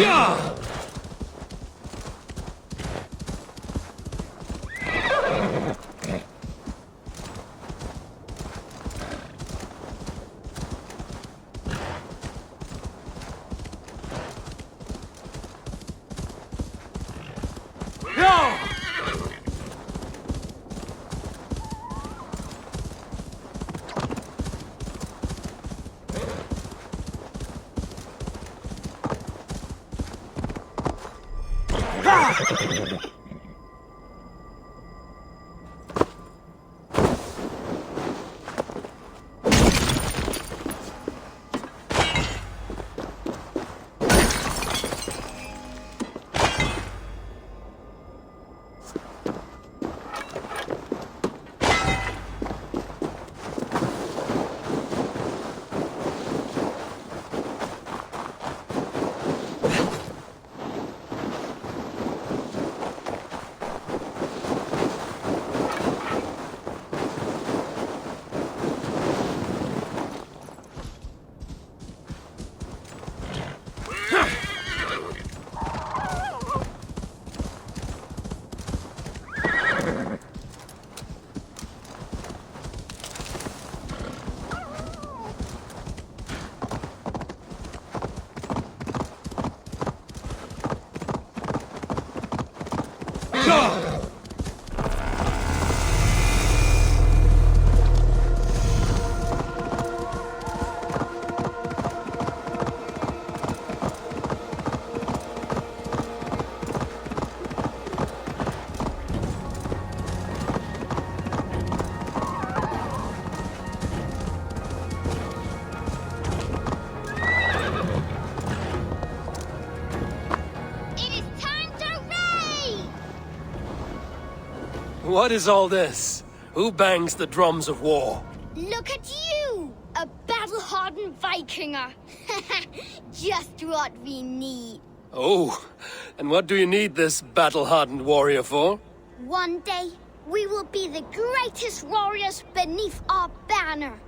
Yeah! What is all this? Who bangs the drums of war? Look at you! A battle-hardened Vikinger! Just what we need. Oh, and what do you need this battle-hardened warrior for? One day, we will be the greatest warriors beneath our banner.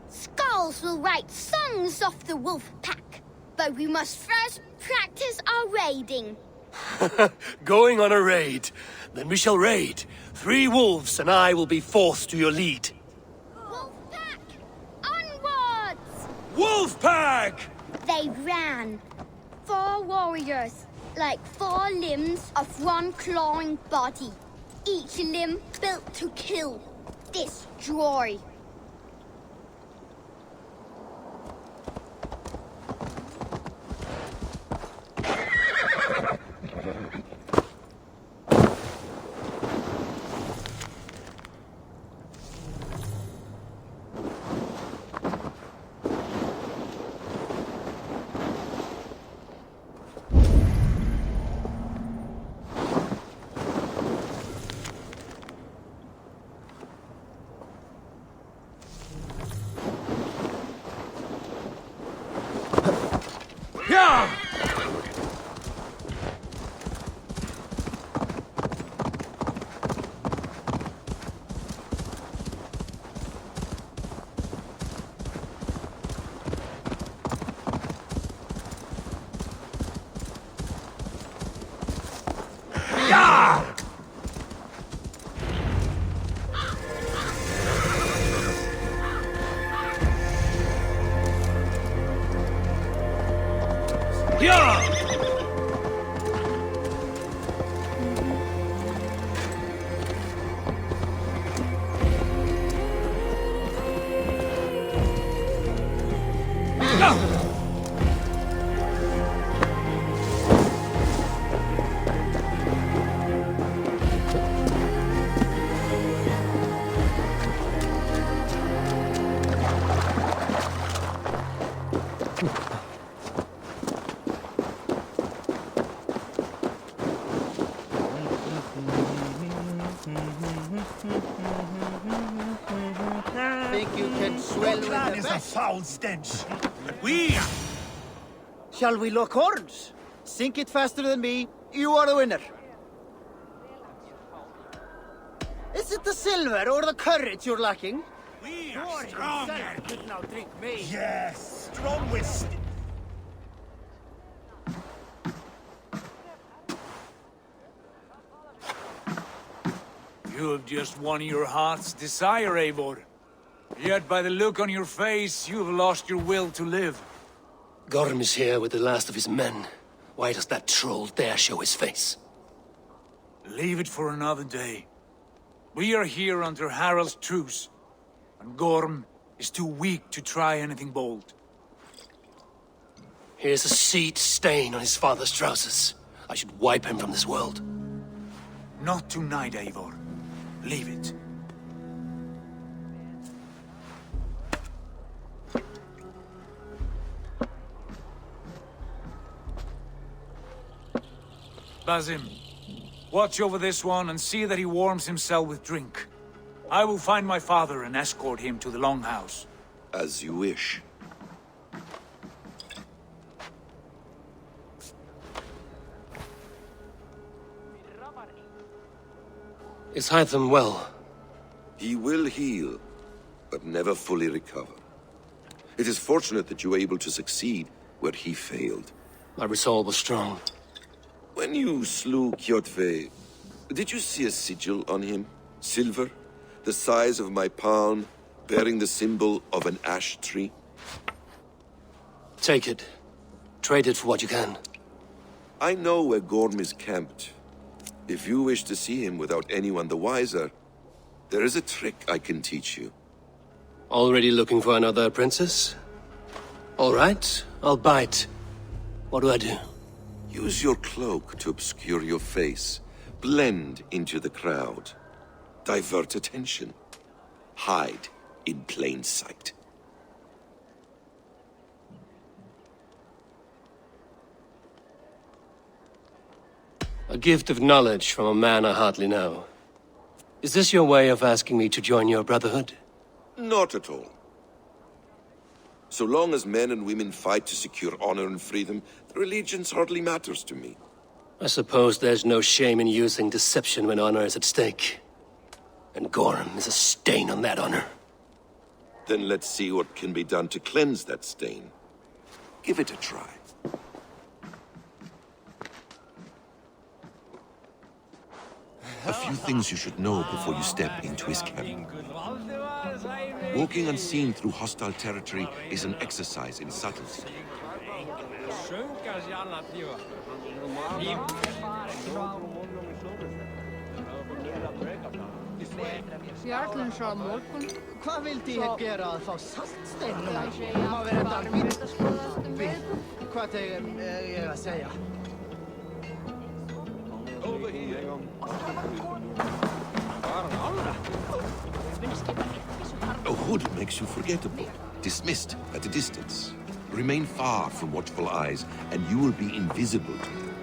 Skulls will write songs of the wolf pack, but we must first practice our raiding. Going on a raid. Then we shall raid. 3 wolves and I will be forced to your lead. Wolf pack! Onwards! Wolf pack! They ran. 4 warriors, like 4 limbs of one clawing body. Each limb built to kill, destroy. Think you can swell with the is a best? foul stench. We. Shall we lock horns? Sink it faster than me. You are the winner. Is it the silver or the courage you're lacking? We are stronger. Could now drink me. Yes, strong with You have just won your heart's desire, Eivor. Yet by the look on your face, you have lost your will to live. Gorm is here with the last of his men. Why does that troll dare show his face? Leave it for another day. We are here under Harald's truce, and Gorm is too weak to try anything bold. Here's a seed stain on his father's trousers. I should wipe him from this world. Not tonight, Eivor. Leave it. Basim, watch over this one and see that he warms himself with drink. I will find my father and escort him to the Longhouse. As you wish. Is Hytham well? He will heal, but never fully recover. It is fortunate that you were able to succeed where he failed. My resolve was strong. When you slew Kjotve, did you see a sigil on him? Silver, the size of my palm, bearing the symbol of an ash tree? Take it. Trade it for what you can. I know where Gorm is camped. If you wish to see him without anyone the wiser, there is a trick I can teach you. Already looking for another princess? All right, I'll bite. What do I do? Use your cloak to obscure your face. Blend into the crowd. Divert attention. Hide in plain sight. A gift of knowledge from a man I hardly know. Is this your way of asking me to join your brotherhood? Not at all. So long as men and women fight to secure honor and freedom, their allegiance hardly matters to me. I suppose there's no shame in using deception when honor is at stake. And Gorm is a stain on that honor. Then let's see what can be done to cleanse that stain. Give it a try. A few things you should know before you step into his camp. Walking unseen through hostile territory is an exercise in subtlety. Hvað vildi ég gera að fá saltstein núna? Má vera þetta bíl? Hvað ég að segja? A hood makes you forgettable, dismissed at a distance. Remain far from watchful eyes, and you will be invisible to them.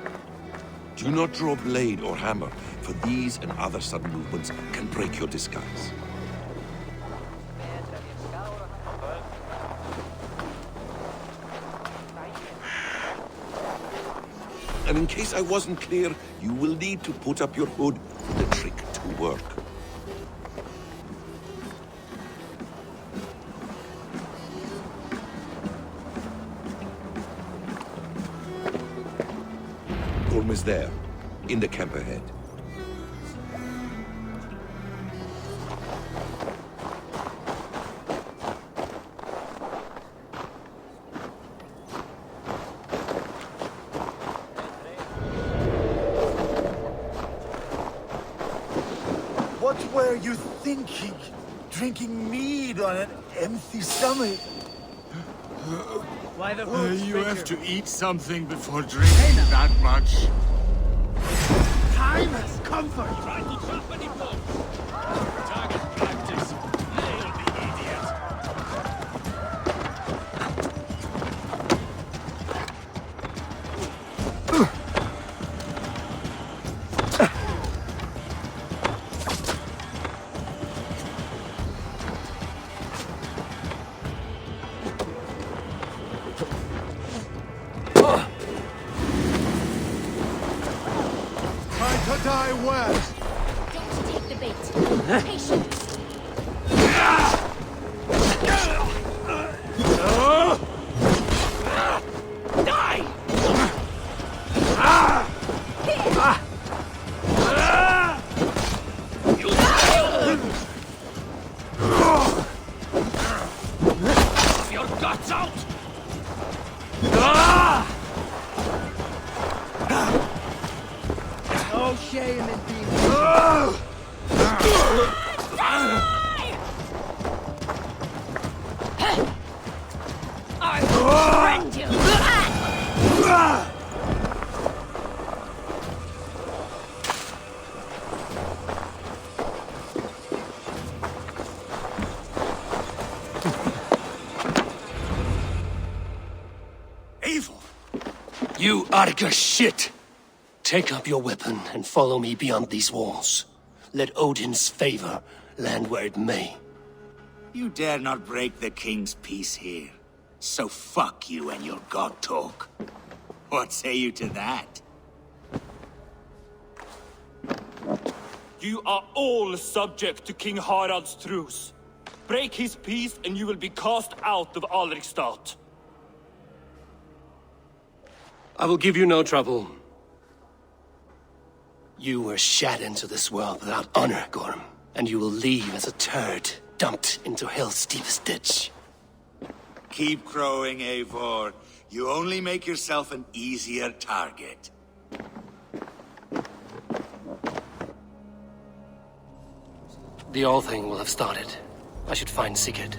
Do not draw blade or hammer, for these and other sudden movements can break your disguise. And in case I wasn't clear, you will need to put up your hood for the trick to work. Gorm is there, in the camp ahead. What were you thinking? Drinking mead on an empty stomach? Why the hoods, You have to eat something before drinking that much. Time has come for you. Target practice. Nail the idiot. Time to die well. Don't take the bait. Patience. You shame indeed. You Arga shit! Take up your weapon and follow me beyond these walls. Let Odin's favor land where it may. You dare not break the king's peace here. So fuck you and your god talk. What say you to that? You are all subject to King Harald's truce. Break his peace and you will be cast out of Alrekstad. I will give you no trouble. You were shat into this world without honor, Gorm, and you will leave as a turd dumped into hell's deepest ditch. Keep crowing, Eivor. You only make yourself an easier target. The All-Thing will have started. I should find Sigurd.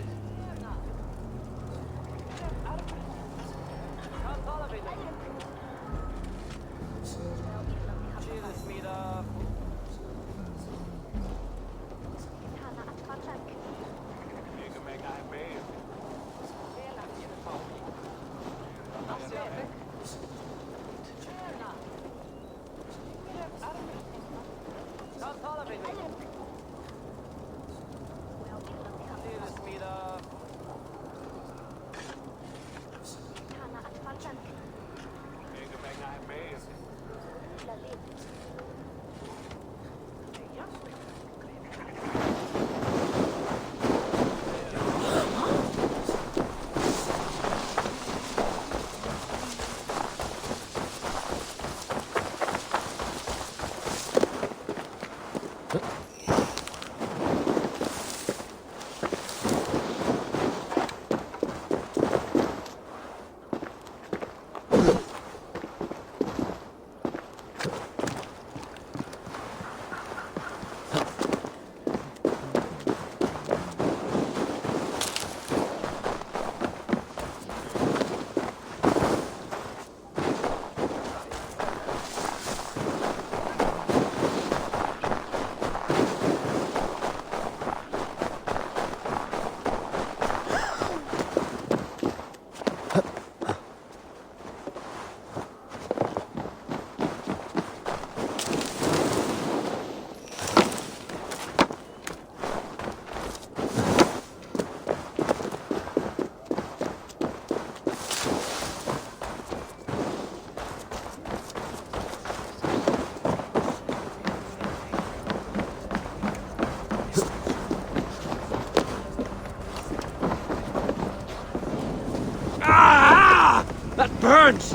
That burns!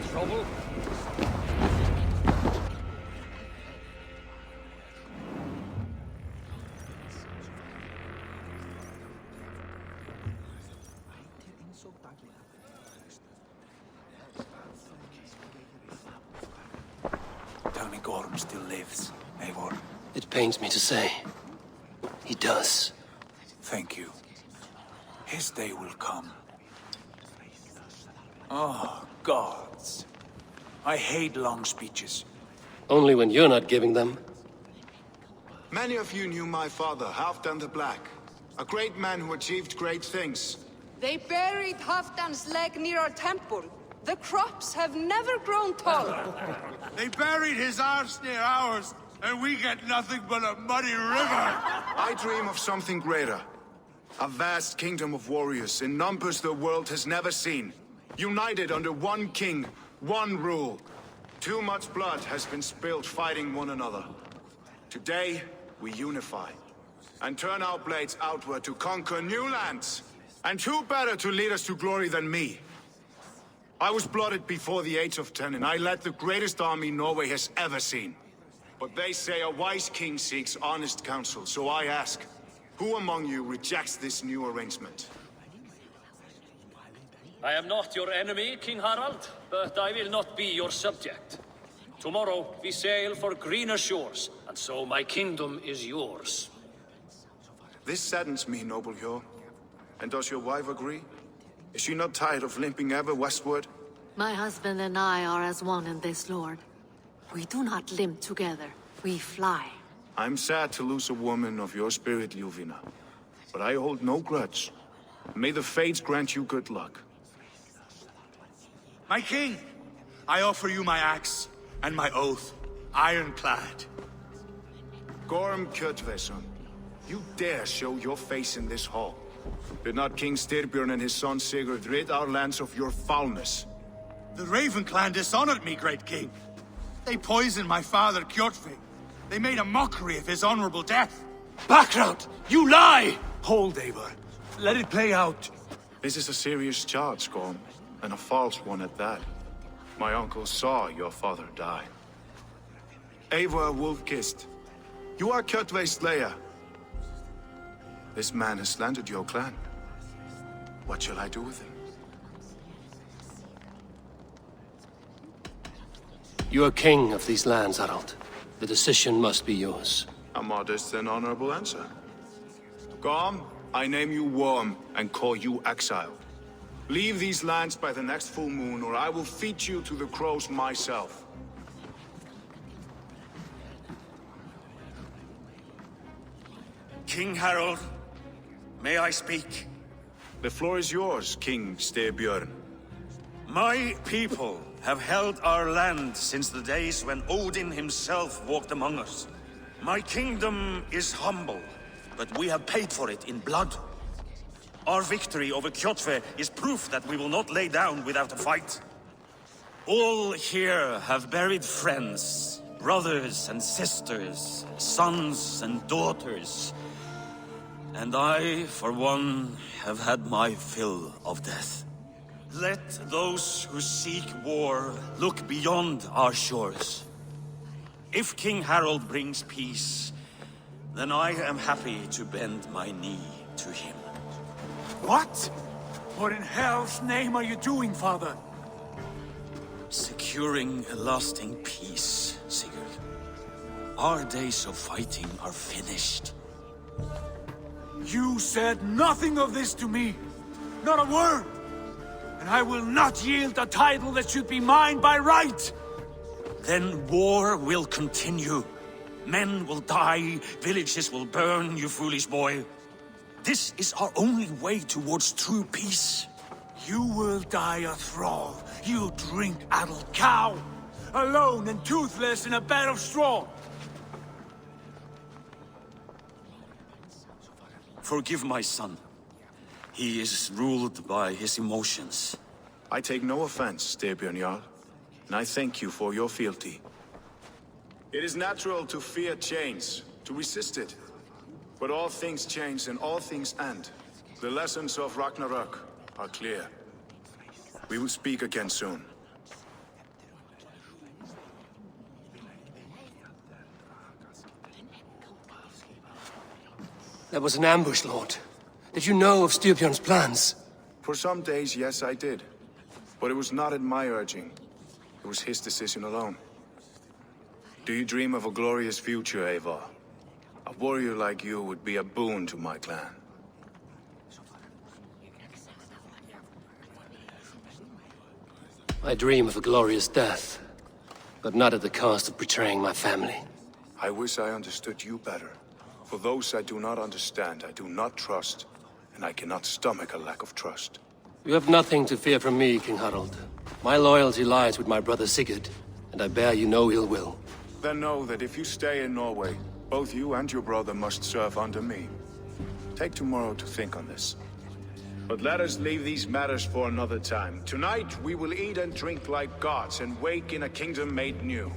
Trouble? Tell me Gorm still lives, Eivor. It pains me to say. He does. Thank you. His day will come. Oh, gods. I hate long speeches. Only when you're not giving them. Many of you knew my father, Halfdan the Black. A great man who achieved great things. They buried Halfdan's leg near our temple. The crops have never grown taller. They buried his arse near ours, and we get nothing but a muddy river. I dream of something greater. A vast kingdom of warriors in numbers the world has never seen. United under one king, one rule. Too much blood has been spilled fighting one another. Today, we unify. And turn our blades outward to conquer new lands. And who better to lead us to glory than me? I was blooded before the age of 10, and I led the greatest army Norway has ever seen. But they say a wise king seeks honest counsel, so I ask, who among you rejects this new arrangement? I am not your enemy, King Harald, but I will not be your subject. Tomorrow we sail for greener shores, and so my kingdom is yours. This saddens me, noble Hjor. And does your wife agree? Is she not tired of limping ever westward? My husband and I are as one in this, Lord. We do not limp together. We fly. I'm sad to lose a woman of your spirit, Ljuvina. But I hold no grudge. May the fates grant you good luck. My king, I offer you my axe and my oath, ironclad. Gorm Kjotveson, you dare show your face in this hall. Did not King Styrbjörn and his son Sigurd rid our lands of your foulness? The Raven clan dishonored me, great king. They poisoned my father, Kjotve. They made a mockery of his honorable death. Background! You lie! Hold, Eivor. Let it play out. This is a serious charge, Gorm, and a false one at that. My uncle saw your father die. Eivor Wolf-Kissed, you are Kjotve's slayer. This man has slandered your clan. What shall I do with him? You are king of these lands, Harald. The decision must be yours. A modest and honorable answer. Gorm, I name you Worm and call you exiled. Leave these lands by the next full moon, or I will feed you to the crows myself. King Harald, may I speak? The floor is yours, King Styrbjörn. My people have held our land since the days when Odin himself walked among us. My kingdom is humble, but we have paid for it in blood. Our victory over Kjotve is proof that we will not lay down without a fight. All here have buried friends, brothers and sisters, sons and daughters. And I, for one, have had my fill of death. Let those who seek war look beyond our shores. If King Harald brings peace, then I am happy to bend my knee to him. What? What in hell's name are you doing, father? Securing a lasting peace, Sigurd. Our days of fighting are finished. You said nothing of this to me. Not a word. And I will not yield a title that should be mine by right. Then war will continue. Men will die, villages will burn, you foolish boy. This is our only way towards true peace. You will die a thrall. You'll drink addled cow. Alone and toothless in a bed of straw. Forgive my son. He is ruled by his emotions. I take no offense, Styrbjörn Jarl, and I thank you for your fealty. It is natural to fear change, to resist it. But all things change and all things end. The lessons of Ragnarok are clear. We will speak again soon. That was an ambush, Lord. Did you know of Styrbjörn's plans? For some days, yes, I did. But it was not at my urging. It was his decision alone. Do you dream of a glorious future, Eivor? A warrior like you would be a boon to my clan. I dream of a glorious death, but not at the cost of betraying my family. I wish I understood you better. For those I do not understand, I do not trust, and I cannot stomach a lack of trust. You have nothing to fear from me, King Harald. My loyalty lies with my brother Sigurd, and I bear you no ill will. Then know that if you stay in Norway, both you and your brother must serve under me. Take tomorrow to think on this. But let us leave these matters for another time. Tonight, we will eat and drink like gods and wake in a kingdom made new.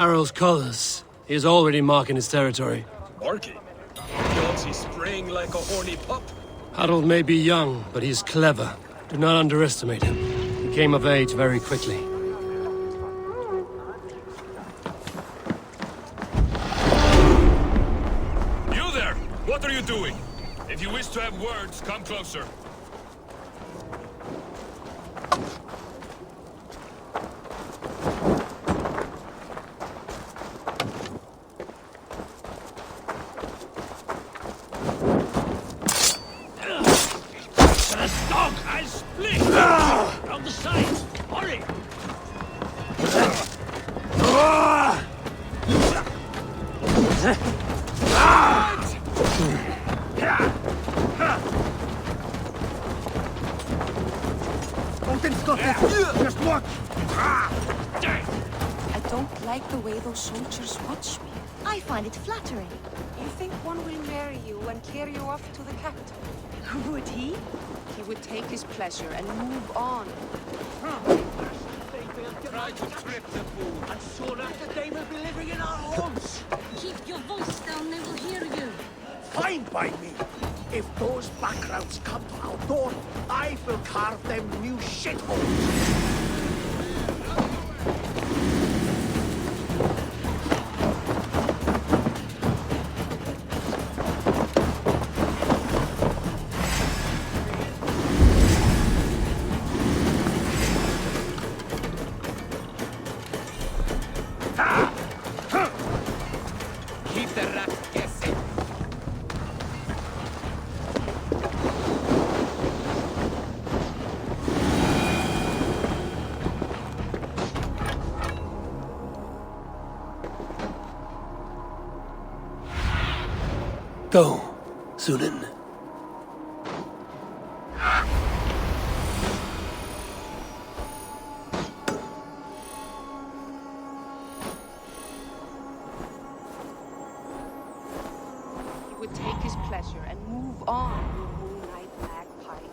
Harald's colors. He is already marking his territory. Marking? Gods, he's spraying like a horny pup. Harald may be young, but he's clever. Do not underestimate him. He came of age very quickly. You there! What are you doing? If you wish to have words, come closer. Dog, I'll split! From the sides! Hurry! Just watch! I don't like the way those soldiers watch me. I find it flattering. You think one will marry you and carry you off to the capital? Would he? He would take his pleasure and move on. Try to trip the fool, and soon after they will be living in our homes. Keep your voice down, they will hear you. Fine by me. If those backgrounds come to our door, I will carve them new shitholes. Keep the rat guessing. Go, Sunan. He would take his pleasure and move on, you moonlight magpie.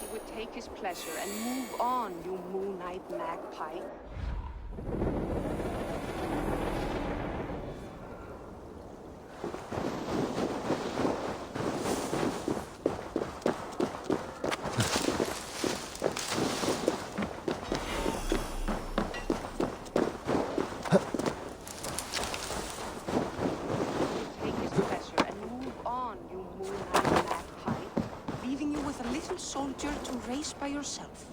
He would take his pleasure and move on, you moon-eyed magpie. Take his pleasure and move on, you moon-eyed magpie, leaving you with a little soldier to race by yourself.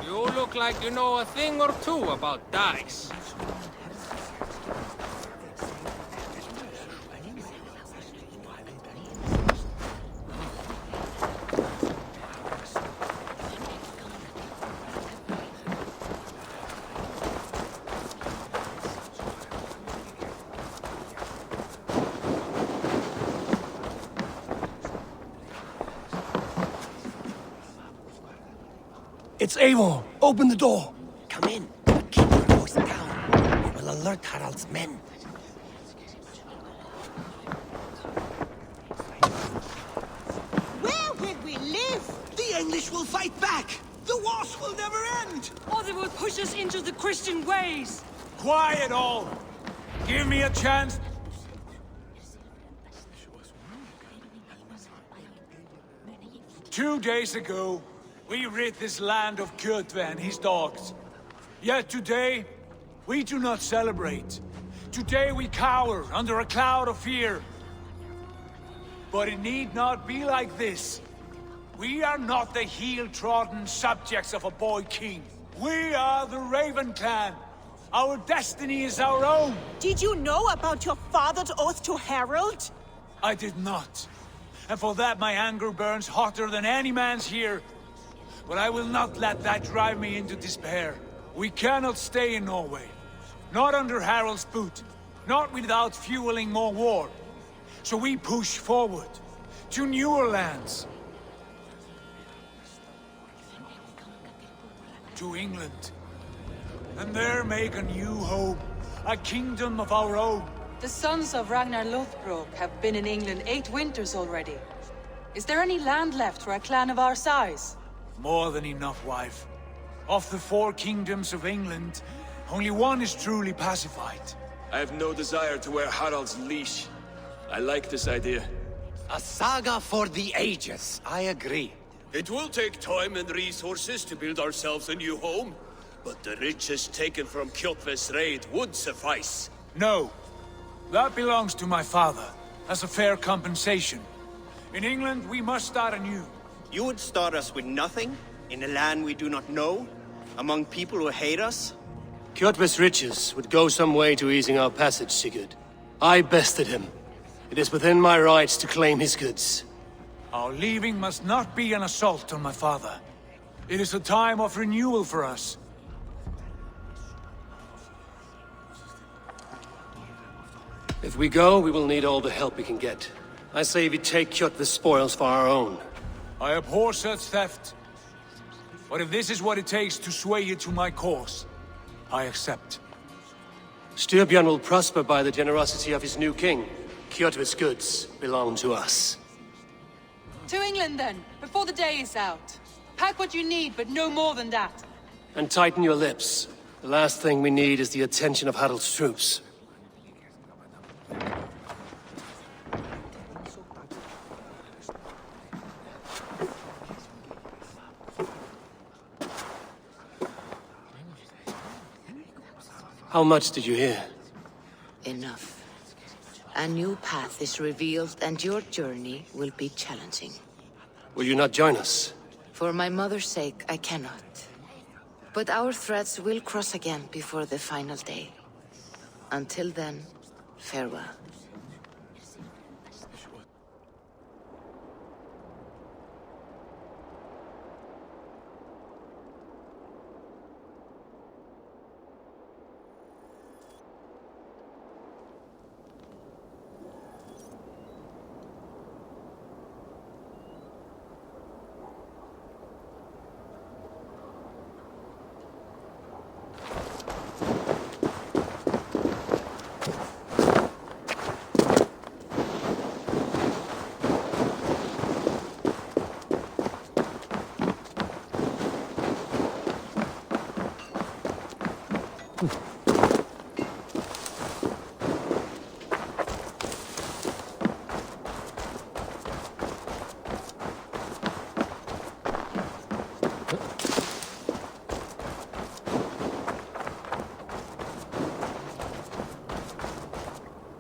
You look like you know a thing or two about dikes. It's Eivor! Open the door! Come in, but keep your voice down. We will alert Harald's men. Where will we live? The English will fight back! The wars will never end! Or they will push us into the Christian ways! Quiet all! Give me a chance. Two days ago, we rid this land of Kjotve and his dogs. Yet today, we do not celebrate. Today we cower under a cloud of fear. But it need not be like this. We are not the heel-trodden subjects of a boy king. We are the Raven clan. Our destiny is our own. Did you know about your father's oath to Harald? I did not. And for that my anger burns hotter than any man's here. But I will not let that drive me into despair. We cannot stay in Norway. Not under Harald's boot. Not without fueling more war. So we push forward. To newer lands. To England. And there make a new home. A kingdom of our own. The sons of Ragnar Lothbrok have been in England 8 winters already. Is there any land left for a clan of our size? More than enough, wife. Of the 4 kingdoms of England, only one is truly pacified. I have no desire to wear Harald's leash. I like this idea. A saga for the ages, I agree. It will take time and resources to build ourselves a new home, but the riches taken from Kjotve's raid would suffice. No. That belongs to my father, as a fair compensation. In England, we must start anew. You would start us with nothing? In a land we do not know? Among people who hate us? Kjotve's riches would go some way to easing our passage, Sigurd. I bested him. It is within my rights to claim his goods. Our leaving must not be an assault on my father. It is a time of renewal for us. If we go, we will need all the help we can get. I say we take Kjotve's spoils for our own. I abhor such theft. But if this is what it takes to sway you to my cause, I accept. Styrbjörn will prosper by the generosity of his new king. Kjotve's goods belong to us. To England then, before the day is out. Pack what you need, but no more than that. And tighten your lips. The last thing we need is the attention of Harald's troops. How much did you hear? Enough. A new path is revealed and your journey will be challenging. Will you not join us? For my mother's sake, I cannot. But our threads will cross again before the final day. Until then, farewell.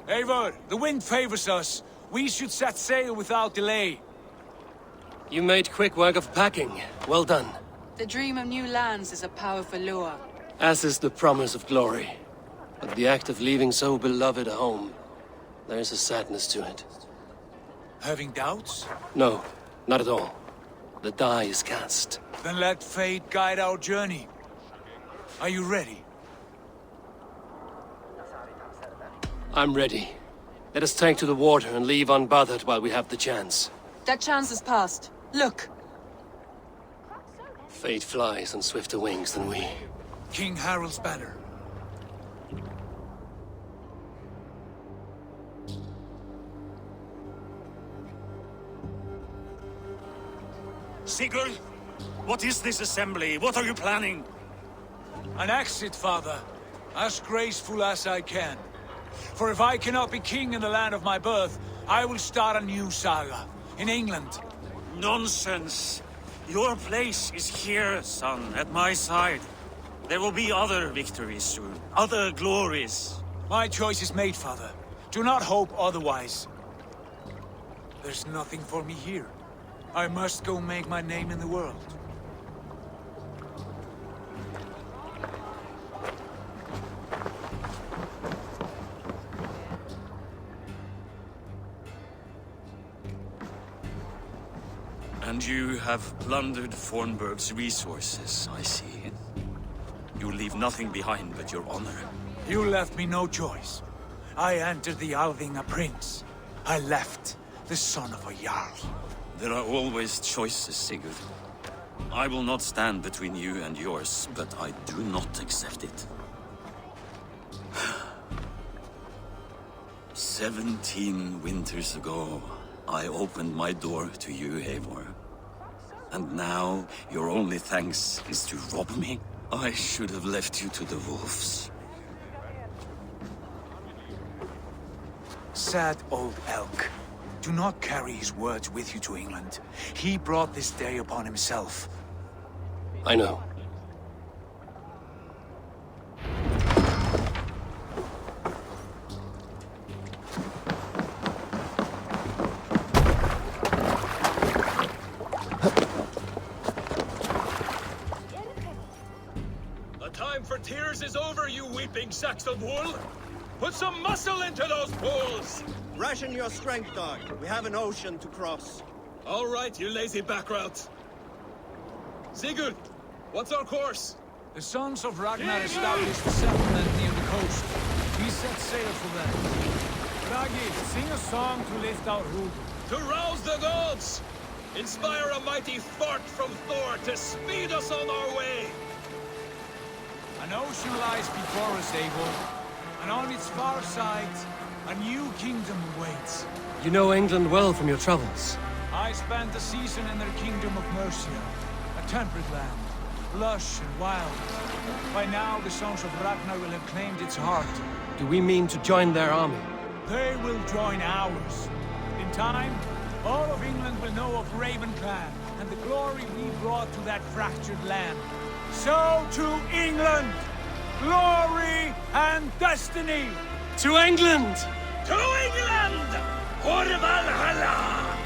Eivor, the wind favors us. We should set sail without delay. You made quick work of packing. Well done. The dream of new lands is a powerful lure. As is the promise of glory. But the act of leaving so beloved a home, there is a sadness to it. Having doubts? No, not at all. The die is cast. Then let fate guide our journey. Are you ready? I'm ready. Let us take to the water and leave unbothered while we have the chance. That chance is past. Look! Fate flies on swifter wings than we. King Harald's banner. Sigurd, what is this assembly? What are you planning? An exit, father. As graceful as I can. For if I cannot be king in the land of my birth, I will start a new saga. In England. Nonsense! Your place is here, son, at my side. There will be other victories soon. Other glories. My choice is made, father. Do not hope otherwise. There's nothing for me here. I must go make my name in the world. And you have plundered Fornburg's resources, I see. You leave nothing behind but your honor. You left me no choice. I entered the Alving a prince. I left the son of a Jarl. There are always choices, Sigurd. I will not stand between you and yours, but I do not accept it. 17 winters ago, I opened my door to you, Eivor. And now, your only thanks is to rob me? I should have left you to the wolves. Sad old elk. Do not carry his words with you to England. He brought this day upon himself. I know. The time for tears is over, you weeping sacks of wool! Put some muscle into those bulls! Ration your strength, dog. We have an ocean to cross. All right, you lazy backrout. Sigurd, what's our course? The sons of Ragnar established a settlement near the coast. We set sail for them. Ragi, sing a song to lift our hood. To rouse the gods! Inspire a mighty fart from Thor to speed us on our way! An ocean lies before us, Eivor. And on its far side, a new kingdom awaits. You know England well from your travels. I spent a season in their kingdom of Mercia, a temperate land, lush and wild. By now, the sons of Ragnar will have claimed its heart. Do we mean to join their army? They will join ours. In time, all of England will know of Raven Clan and the glory we brought to that fractured land. So to England! Glory and destiny! To England! To England! For Valhalla!